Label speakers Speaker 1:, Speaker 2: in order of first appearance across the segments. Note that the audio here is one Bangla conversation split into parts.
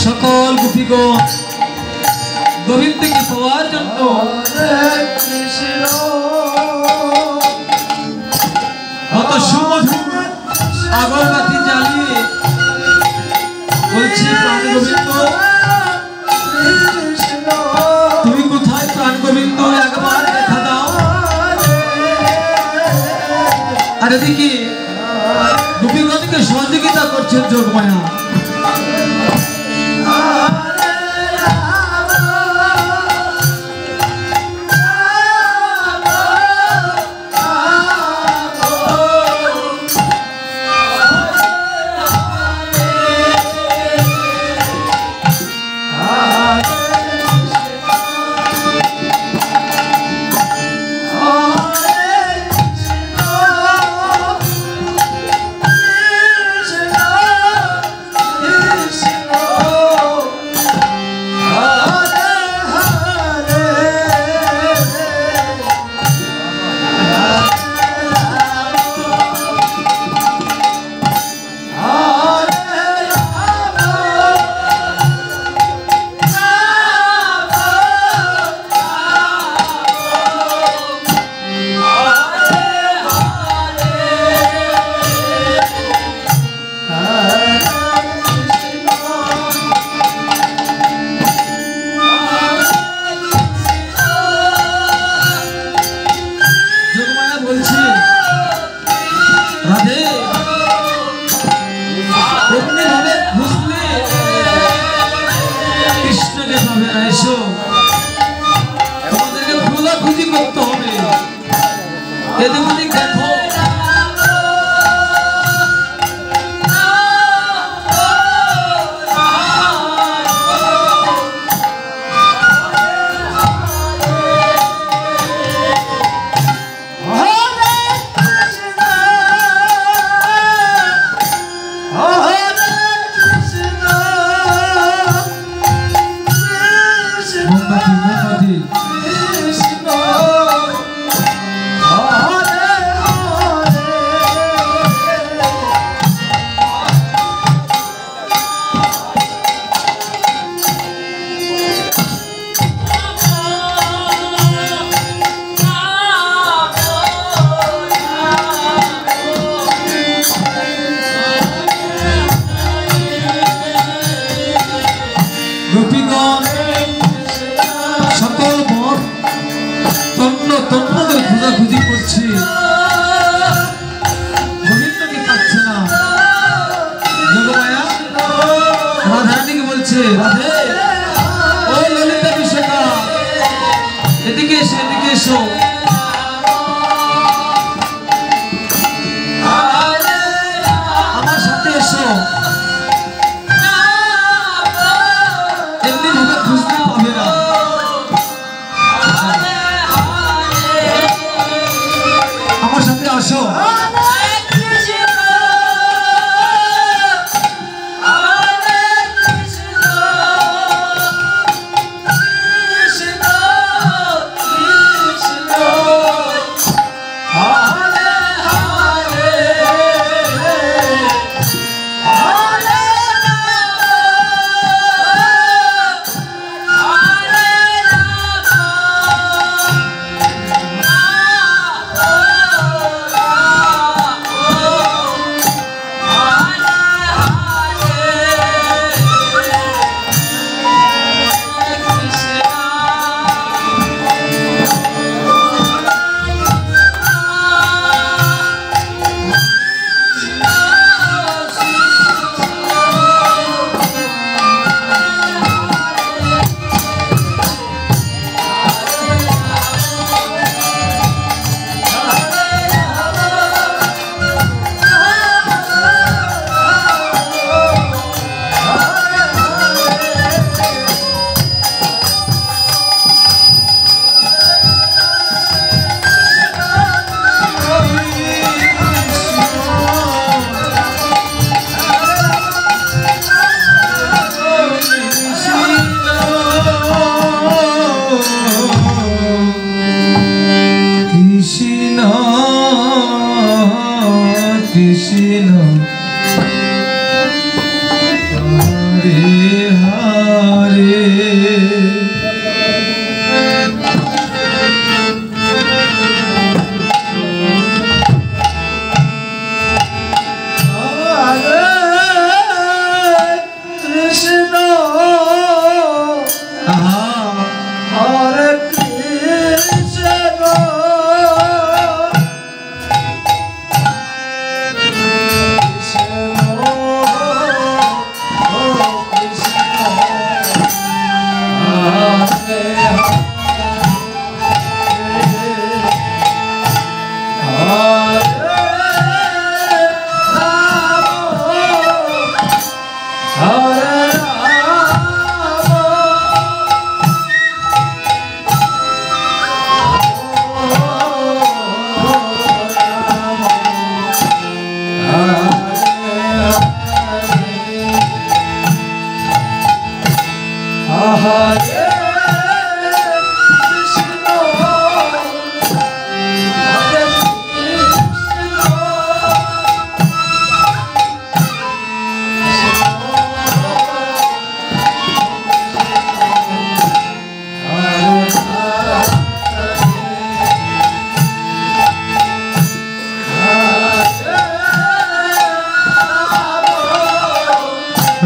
Speaker 1: সকল গোপীগণ গোবিন্দকে পাওয়ার জন্য কত সুমধুর আগরবাতি জ্বালিয়ে বলছি, প্রাণ গোবিন্দ তুমি কোথায়? প্রাণ গোবিন্দ একবার দেখা দাও। আর এদিকে গোপীগণকে সহযোগিতা করছেন যোগমায়া।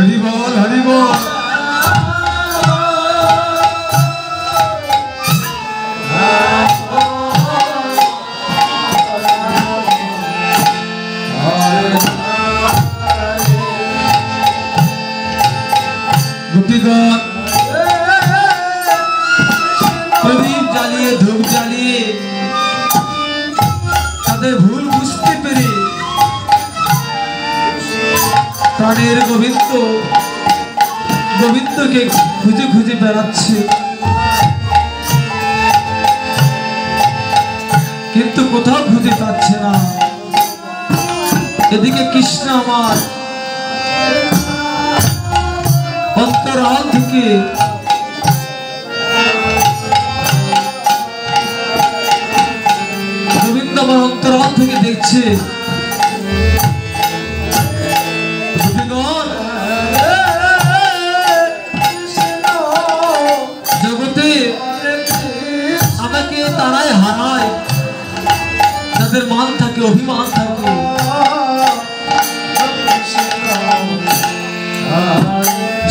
Speaker 1: प्रदीप জ্বালিয়ে ধূপ জ্বালিয়ে তাদের ভুল বুঝতে পেরে প্রাণের গোবিন্দকে খুঁজে খুঁজে বেড়াচ্ছে, কিন্তু কোথাও খুঁজে পাচ্ছে না। এদিকে কৃষ্ণ আমার অন্তরাল থেকে গোবিন্দ আমার অন্তরাল থেকে দেখছে জগতে আমাকে তারাই হারায়, তাদের মান থাকে, অভিমান থাকে।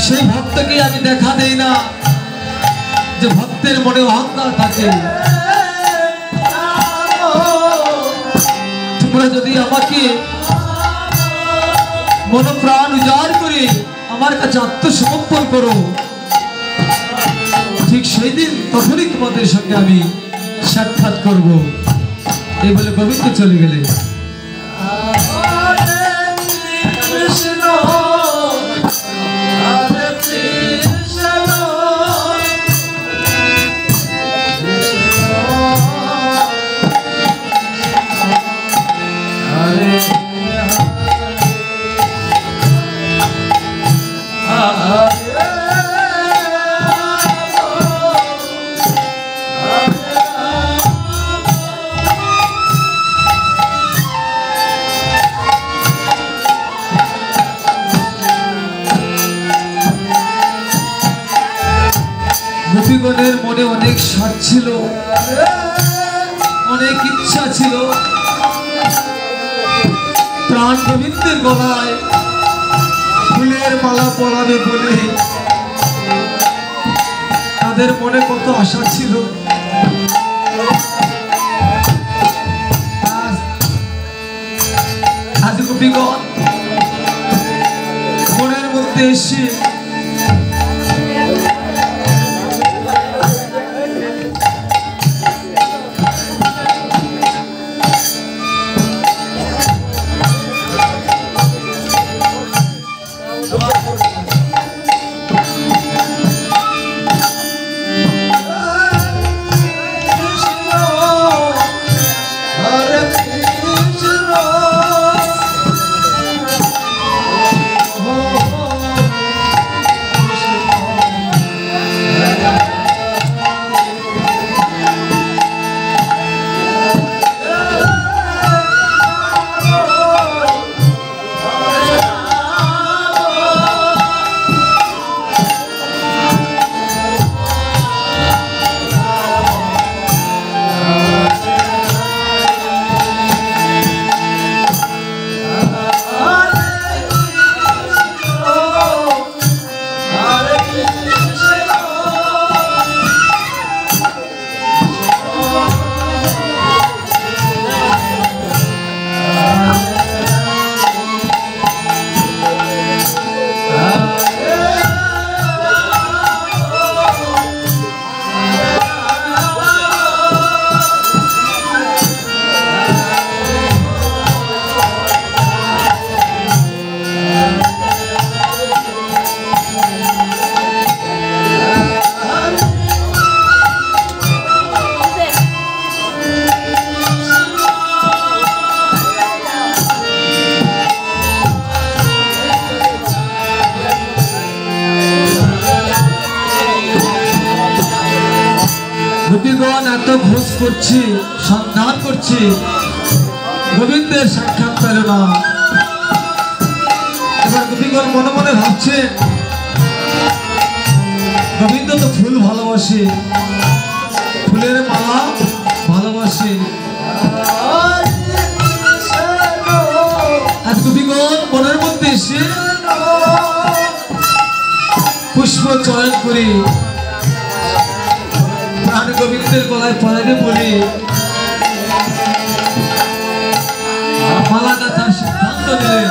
Speaker 1: সেই ভক্তকে আমি দেখা দেই না, যে ভক্তের মনে অহংকার থাকে। তোমরা যদি আমাকে মনপ্রাণ উজাড় করে আমার কাছে আত্মসমর্পণ করো, ঠিক সেই দিন তখনই তোমাদের সঙ্গে আমি সাক্ষাৎ করব। এই বলে গোবিন্দ চলে গেলে গোপীগণের মনে অনেক স্বাদ ছিল, অনেক ইচ্ছা ছিল প্রাণ গোবিন্দের গলায় ফুলের মালা পরাবে বলে। তাদের মনে কত আশা ছিল। আজ গোপীগণ মনের মধ্যে এসে গোপীগণ এত খোঁজ করছি, সন্ধান করছি, গোবিন্দের সাক্ষাৎ পেল না। এবার গোপীগণ মনে মনে ভাবছে, গোবিন্দ তো ফুল ভালোবাসে, ফুলের মালা ভালোবাসে। আর গোপীগণ মনের মধ্যে এসে পুষ্প চয়ন করে প্রাণ গোবিন্দের গলায় পরাবে বলে মালা গাঁথার সিদ্ধান্ত নিলেন।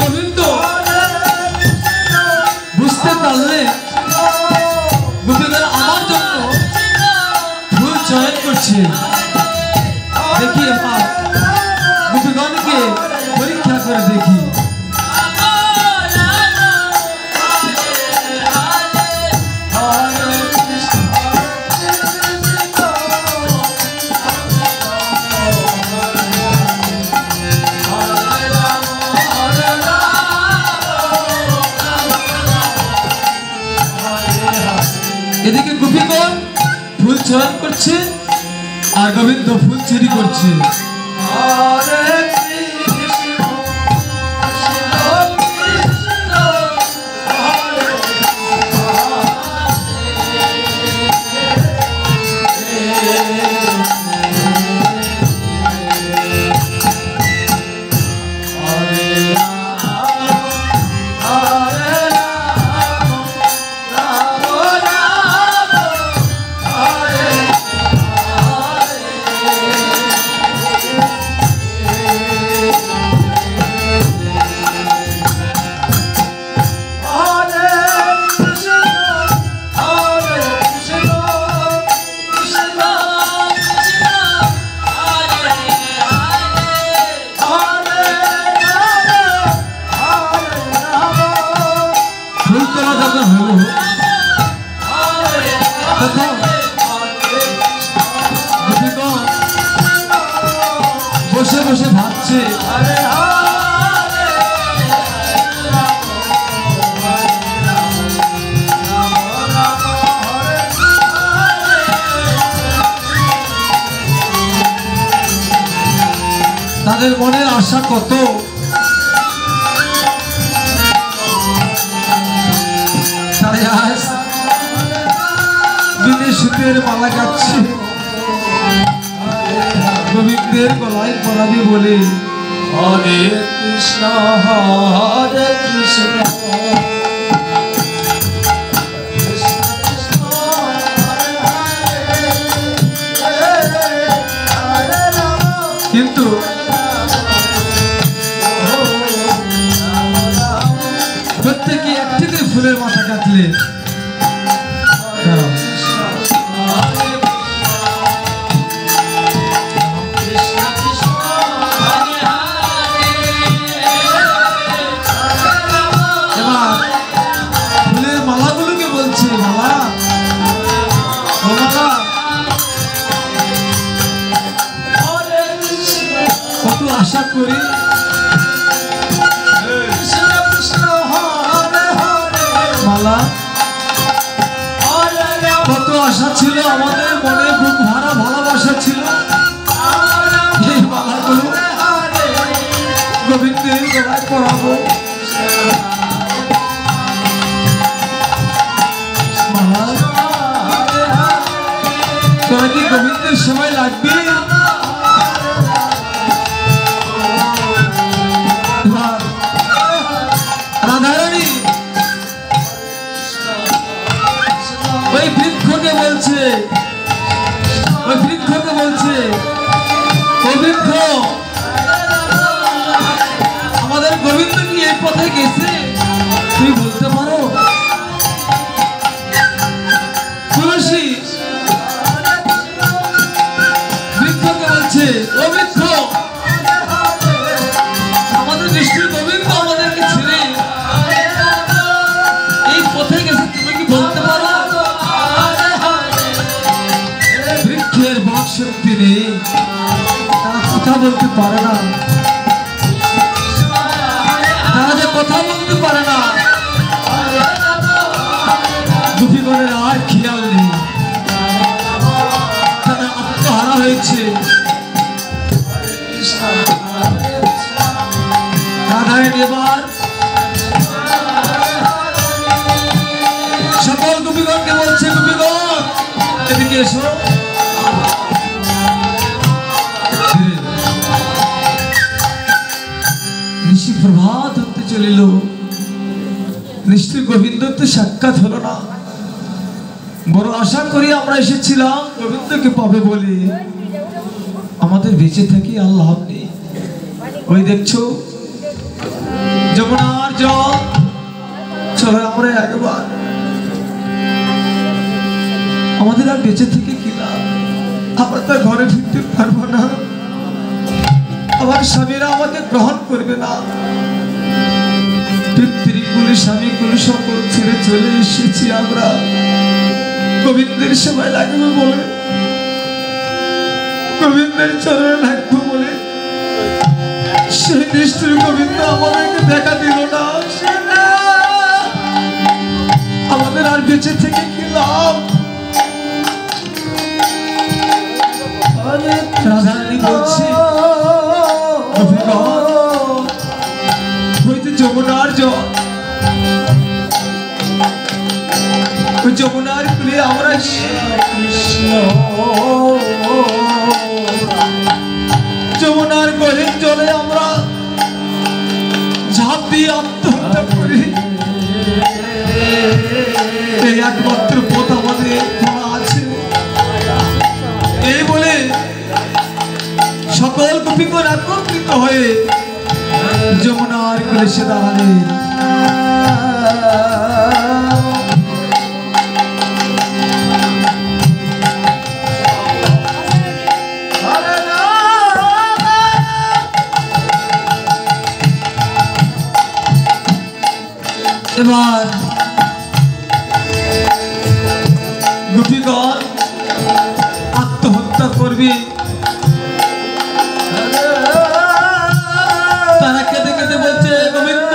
Speaker 1: গোবিন্দ বুঝতে পারলে গোপীগণ আমার জন্য ফুল চয়ন করছে। দেখি এবার গোপীগণকে পরীক্ষা করে দেখি। এদিকে গোপীগণ ফুল চয়ন করছে আর গোবিন্দ ফুল চুরি করছে। বসে বসে ভাবছে তাদের মনের আশা কত, তাই আজ বিদেশীদের মালা গাচ্ছে গোবিন্দের গলায় পরাবে বলে। হরে কৃষ্ণ হরে কৃষ্ণ কিন্তু প্রত্যেকে একটি করে ফুলের মাথা কাটলে আশা করি আশা ছিল, আমাদের মনে বুক ভরা ভালোবাসা ছিল, এই মালাগুলো গোবিন্দের গলায় পরাবো। তোরা কি গোবিন্দের সময় লাগবে? রাধারানী ওই বৃক্ষকে বলছে, ওই বৃক্ষকে বলছে, ওই বৃক্ষ আমাদের গোবিন্দ কি এই পথে গেছে? তুমি বলতে পারো? তুলসী বৃক্ষকে বলছে, ও বৃক্ষ আমাদের নিষ্ঠুর গোবিন্দ আমাদেরকে ছেড়ে এই পথে গেছে, তুমি কি বলতে পারো? বৃক্ষের বাক শক্তি নেই, তারা কথা বলতে পারে না, তারা যে কথা বলতে পারে না। গোপীগণের আর খেয়াল নেই, তারা আত্মহারা হয়েছে। রাধারানী এবার সকল গোপীগণকে বলছে, গোপীগণ এদিকে এসো। নিশি প্রভাত হতে চলিল, নিশ্চয় গোবিন্দ তো সাক্ষাৎ হলো না। বড় আশা করি আমরা এসেছিলাম গোবিন্দকে পাবে বলে, আমাদের বেঁচে থাকি আল্লাহ নেই। ওই দেখছো যমুনার জল, চলো আমরা একবার, আমাদের আর বেঁচে থেকে কি লাভ? আমরা তো ঘরে ফিরতে পারবো না, আমার স্বামীরা আমাকে গ্রহণ করবে না। পিতৃকুলে স্বামীকুলে সকল ছেড়ে চলে এসেছি আমরা গোবিন্দের সেবায় লাগবে বলে, গোবিন্দের চরণে লাগবো বলে। সেই নিষ্ঠুর গোবিন্দ আমাদেরকে দেখা দিল না, আমাদের আর বেঁচে থেকে কি লাভ? রাধারানী বলছে, যমুনার জল, ওই যমুনার কুলে আমরা যমুনার গহীন জলে আমরা ঝাঁপ দিয়ে আত্মহত্যা করি। এই একমাত্র পথ আমাদের খোলা আছে। এই বলে সকল গোপীগণ একত্রিত হয়ে যমুনার কুলে এসে দাঁড়ালেন। এবার গোপীগণ আত্মহত্যা করবে। তারা কেঁদে কেঁদে বলছে, গোবিন্দ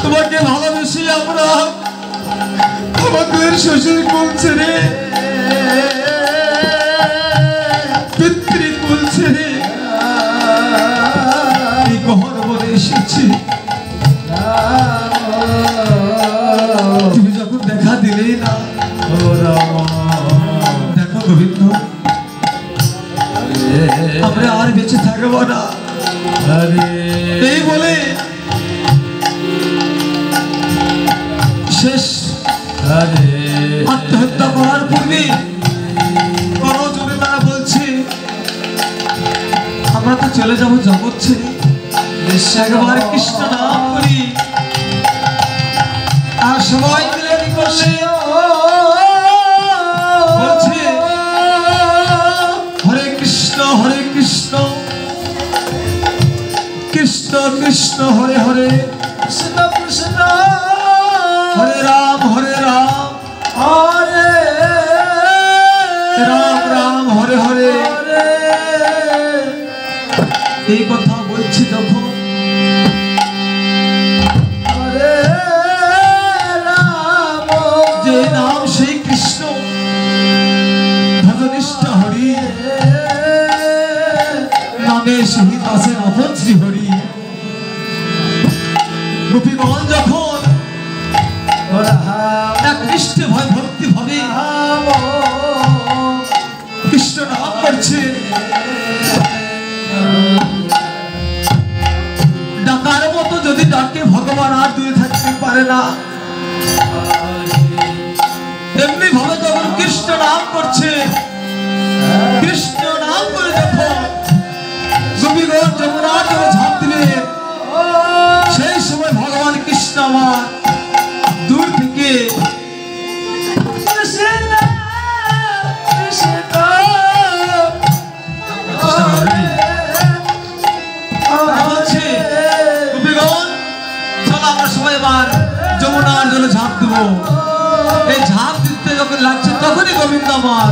Speaker 1: তোমাকে ভালোবেসে আমরা আমাদের শ্বশুর কুল ছেড়ে, পিতৃকুল ছেড়ে এই গহরবনে এসেছি। তুমি যখন দেখা দিলেই না, দেখো গোবিন্দ আমরা আর বেঁচে থাকবো না। এই বলে শেষ আত্মহত্যা করার পূর্বে বড় জোরে তারা বলছে, আমরা তো চলে যাবো জগৎ ছেড়ে, একবার কৃষ্ণ নাম করি। আর সবাই মিলে করলে বলছে, হরে কৃষ্ণ কৃষ্ণ কৃষ্ণ হরে হরে, কৃষ্ণ কৃষ্ণ হরে রাম হরে রাম রাম হরে হরে। এই কথা বলছি যখন হরে রাম শহীদ আছেন আপন শ্রীহরি। গোপীগণ যখন একনিষ্ঠ ভয় ভক্তি ভাবে কৃষ্ণ নাম করছে, ডাকার মতো যদি ডাকে ভগবান আর দূরে থাকতে পারে না। এমনি ভাবে যখন কৃষ্ণ নাম করছে, কৃষ্ণ নাম করে যখন গোপীগণ যমুনার জলে ঝাঁপ দিবে, সেই সময় ভগবান কৃষ্ণ আমার দূর থেকে যমুনার জলে ঝাঁপ দেবো। এই ঝাঁপ দিতে যখন লাগছে তখনই গোবিন্দ আমার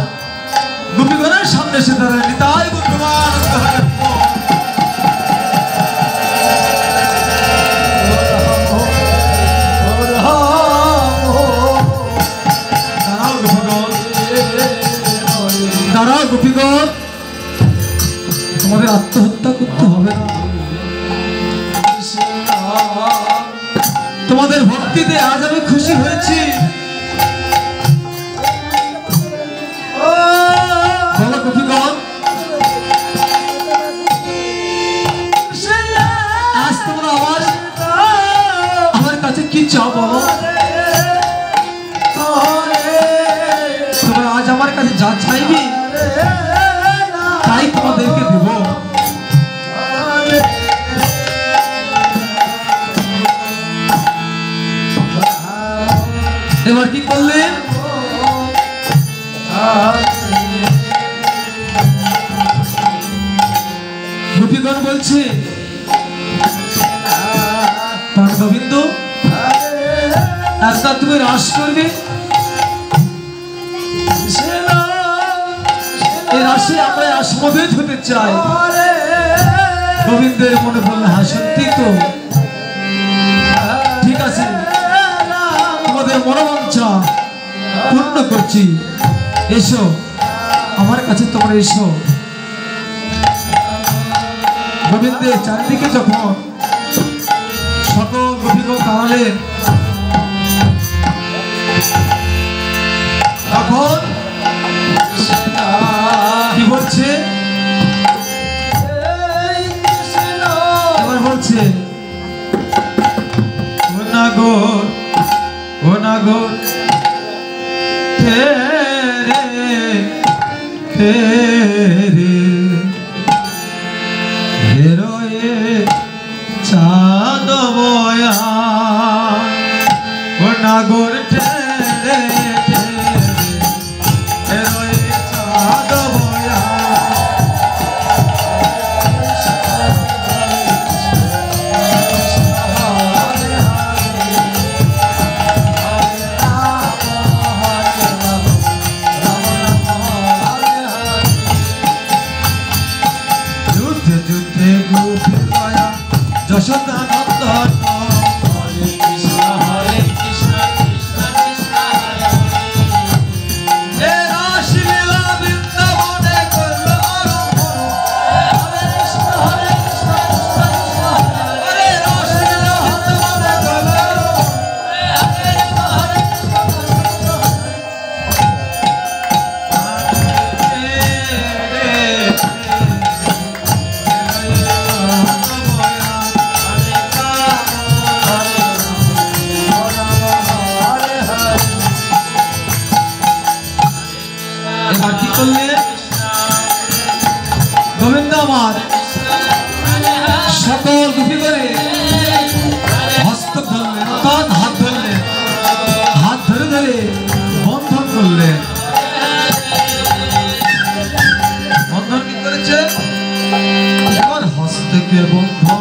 Speaker 1: গোপীগণের সামনে এসে দাঁড়ায়। নিতাই গোপীগণ দাঁড়াও গোপীগণ, তোমাদের আত্মহত্যা করতে হবে না। তোমাদের ভক্তিতে আজ আমি খুশি হয়েছি। বলো গোপীগণ, আজ তোমরা আমার কাছে কি চাও বলো? তোমরা আজ আমার কাছে যা চাইবি তাই তোমাদেরকে দেব। এবার কি করলেন? গোপীগণ বলছে, গোবিন্দ একটা তুমি রাস করবে, এই রাশি আমরা সমবেত হতে চাই। গোবিন্দের মনে বললে, হ্যাঁ সত্যি তো, ঠিক আছে, তোমাদের মনোবাঞ্ছা পূর্ণ করছি। এসো আমার কাছে, তোমরা এসো। গোবিন্দের চারদিকে যখন সকল গোপীগণ দাঁড়ালেন, তখন কি বলছে? এবার বলছে, ও নাগর, ও নাগর তেরে তেরে হেরোয়ে চাঁদ বয়া, ও নাগর তেরে হেরোয়ে চাঁদ বয়া। যশোদা নন্দন হরে কৃষ্ণ হরে কৃষ্ণ কৃষ্ণ কৃষ্ণ হরে হরে, রাসলীলা বৃন্দাবনে করল আরম্ভ, হরে কৃষ্ণ হরে কৃষ্ণ কৃষ্ণ কৃষ্ণ হরে, রাসলীলা বৃন্দাবনে করল আরম্ভ, হরে কৃষ্ণ হরে কৃষ্ণ কৃষ্ণ গোবিন্দ আমার সকল গোপীগণে হস্ত ধরলেন, অর্থাৎ হাত ধরলেন, হাত ধরে ধরে বন্ধন করলেন। বন্ধন কি করেছে? এবার হস্তকে বন্ধন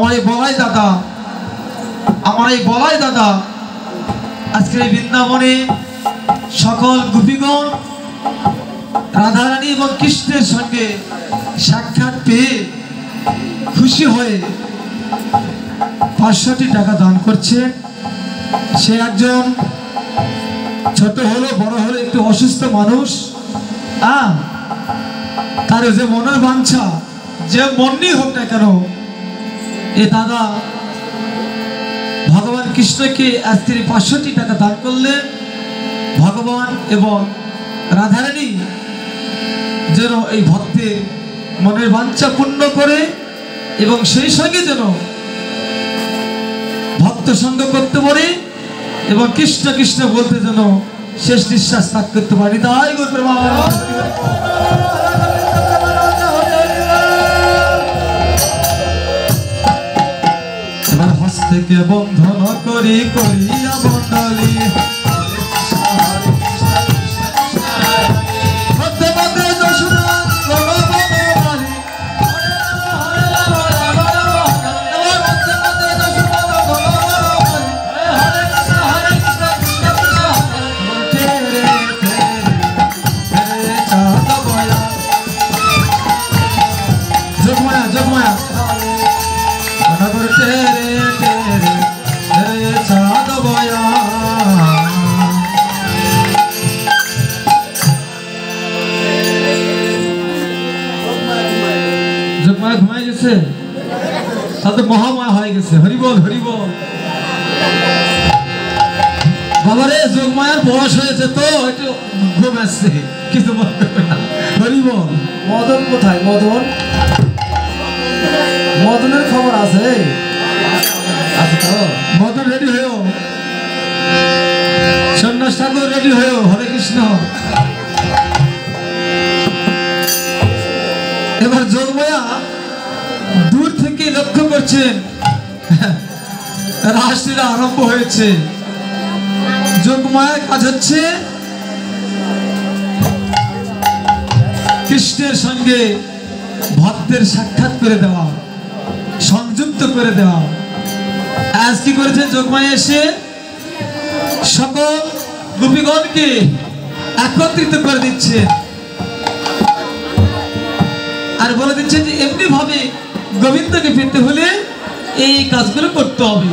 Speaker 1: আমার এই বলাই দাদা আজকে বৃন্দাবনে সকল গোপীগণ রাধারানী এবং কৃষ্ণের সঙ্গে সাক্ষাৎ পেয়ে খুশি হয়ে 500টি টাকা দান করছে। সে একজন ছোট হলো বড় হলো একটু অসুস্থ মানুষ, তার যে মনের বাঞ্ছা যে মনই হোক না কেন, এ দাদা ভগবান কৃষ্ণকে আজকে 500টি টাকা দান করলে ভগবান এবং রাধারানী যেন এই ভক্তের মনের বাঞ্ছা পূর্ণ করে এবং সেই সঙ্গে যেন ভক্ত সঙ্গ করতে পারে এবং কৃষ্ণ কৃষ্ণ বলতে যেন শেষ নিঃশ্বাস ত্যাগ করতে পারি। তাই এবার হস্তকে বন্ধন করি করিয়া বন্দলি ঘুমাই গেছে, তাদের মহামায়া হয়ে গেছে। হরিবল হরিবল। বাবারে যোগমায়ার বয়স হয়েছে তো একটু ঘুম আসছে, কিছু মনে করবে না। হরিবল।
Speaker 2: মদন কোথায়? মদনের খবর আছে? আছে তো?
Speaker 1: মদন রেডি হয়েও, সন্ন্যাস ঠাকুর রেডি হয়েও। হরে কৃষ্ণ। এবার যোগমায়া দূর থেকে লক্ষ্য করছেন রাসলীলা আরম্ভ হয়েছে। যোগমায়ার কাজ হচ্ছে কৃষ্ণের সঙ্গে ভক্তের সাক্ষাৎ করে দেওয়া, সংযুক্ত করে দেওয়া। আজ কি করেছে যোগমায়া? এসে সকল গোপীগণকে একত্রিত করে দিচ্ছে আর বলে দিচ্ছে যে এমনি ভাবে গোবিন্দকে পেতে হলে এই কাজগুলো করতে হবে।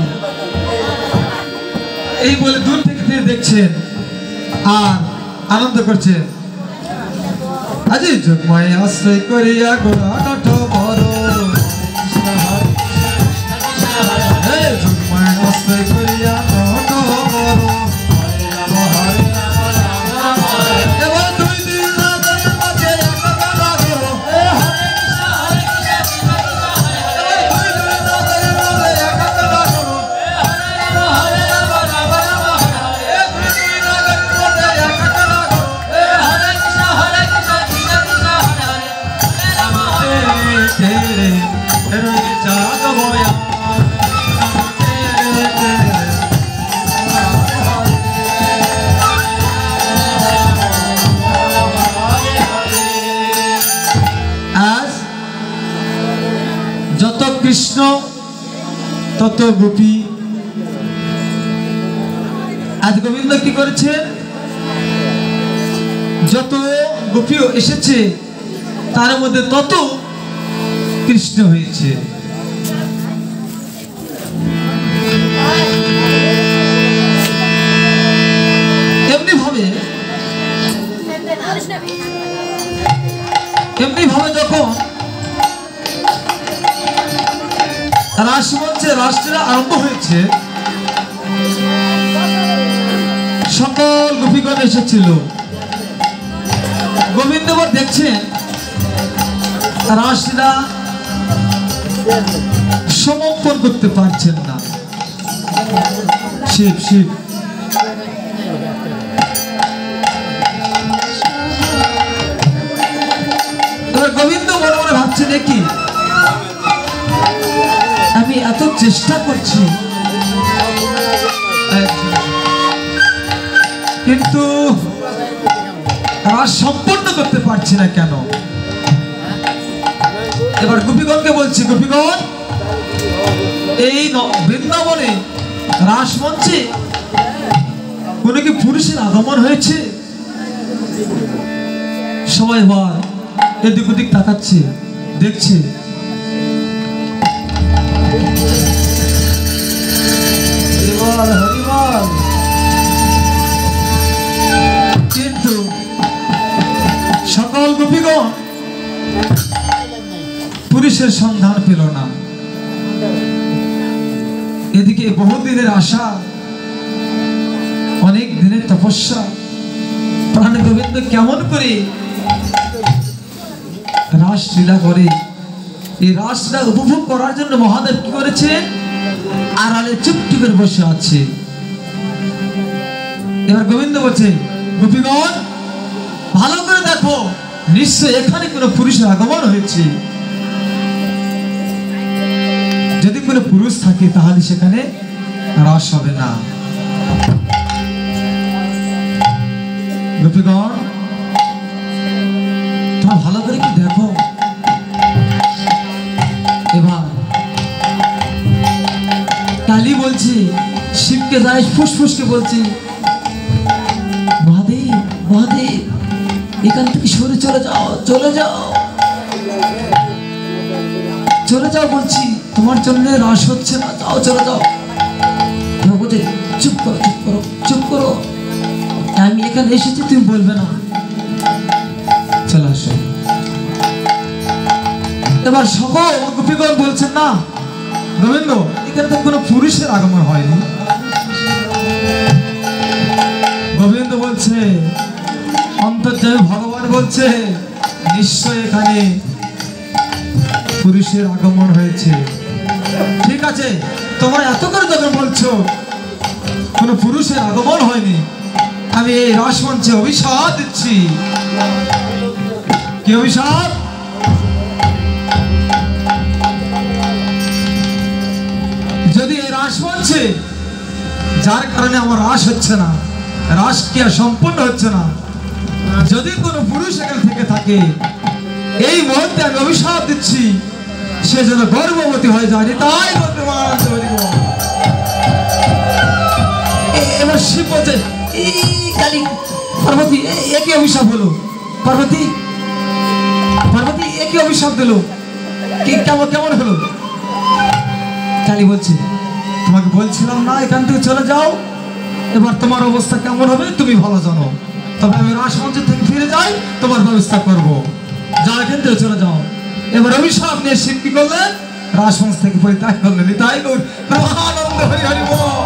Speaker 1: এই বলে দূর থেকে তিনি দেখছেন আর আনন্দ করছেন। আজি যোগমায়া আশ্রয় করিয়া গোরা কাঠ বড়, যোগমায়া আশ্রয় করিয়া কাঠ বড়। এবার দুই দিন যত কৃষ্ণ তত গোপী। আজ গোবিন্দ কি করেছে? যত গোপী এসেছে তার মধ্যে তত কৃষ্ণ হয়েছে। এমনি ভাবে যখন রাসমঞ্চে রাসলীলা আরম্ভ হয়েছে, সকল গোপীগণ এসেছিল। গোবিন্দ দেখছেন রাসলীলা সমাপন করতে পারছেন না। শিব শিব। গোবিন্দ মনে মনে ভাবছে দেখি আমি এত চেষ্টা করছি কিন্তু রাস সম্পন্ন করতে পারছি না কেন। এবার গোপীগণকে বলছি, গোপীগণ এই বৃন্দাবনে রাসমঞ্চে কোনো কি পুরুষের আগমন হয়েছে? সবাই এবার এদিক ওদিক তাকাচ্ছে, দেখছে। কিন্তু সকল গোপীগণ পুরুষের সন্ধান পেল না। এদিকে বহুদিনের আশা, অনেক দিনের তপস্যা, প্রাণ গোবিন্দ কেমন করে রাসলীলা করে। এই রাসলীলা উপভোগ করার জন্য মহাদেব কি করেছেন? আড়ালে চুপটি করে বসে আছে। এবার গোবিন্দ বলছে, গোপীগণ ভালো করে দেখো, নিশ্চয় এখানে কোনো পুরুষের আগমন হয়েছে। যদি কোনো পুরুষ থাকে তাহলে সেখানে রাস হবে না। গোপীগণ তোমরা ভালো করে কি দেখো। এবার কালী বলছি, শিবকে যাই ফুসফুসকে বলছি, মহাদেব মহাদেব এখান থেকে সরে চলে যাও, চলে যাও, চলে যাও বলছি, তোমার জন্য রাস হচ্ছে না, যাও চলে যাও। বলছে চুপ করো চুপ করো চুপ করো, আমি এখানে এসেছি, তুমি বলবে না, চলে আসো। এবার সকল গোপীগণ বলছেন, না গোবিন্দ এখানে তো কোনো পুরুষের আগমন হয়নি। গোবিন্দ বলছে, অন্তর্যামী ভগবান বলছে, নিশ্চয় এখানে পুরুষের আগমন হয়েছে। ঠিক আছে, তোমরা এত করে যখন বলছো কোনো পুরুষের আগমন হয়নি, আমি এই রাসমঞ্চে অভিশাপ দিচ্ছি। কি অভিশাপ? যদি এই রাসমঞ্চে, যার কারণে আমার রাস হচ্ছে না, রাস ক্রিয়া সম্পূর্ণ হচ্ছে না, যদি কোনো পুরুষ এখান থেকে থাকে, এই মুহূর্তে আমি অভিশাপ দিচ্ছি, সে যেন গর্ভবতী হয়ে যায়। তাই বলতে এবার শিব বলছে, কালী পার্বতী একই অভিশাপ হলো, পার্বতী পার্বতী একই অভিশাপ দিল, কেমন হলো? কালী বলছে, তোমাকে বলছিলাম না এখান থেকে চলে যাও, এবার তোমার অবস্থা কেমন হবে তুমি ভালো জানো, তবে আমি রাসমঞ্চ থেকে ফিরে যাই, তোমার ব্যবস্থা করবো, যা এখান থেকে চলে যাও। এবার অভিশাপ নিয়ে শিব কি করলেন? রাসমঞ্চ থেকে পরিত্যাগ করলেন। তাই আনন্দ হরি হরি বল।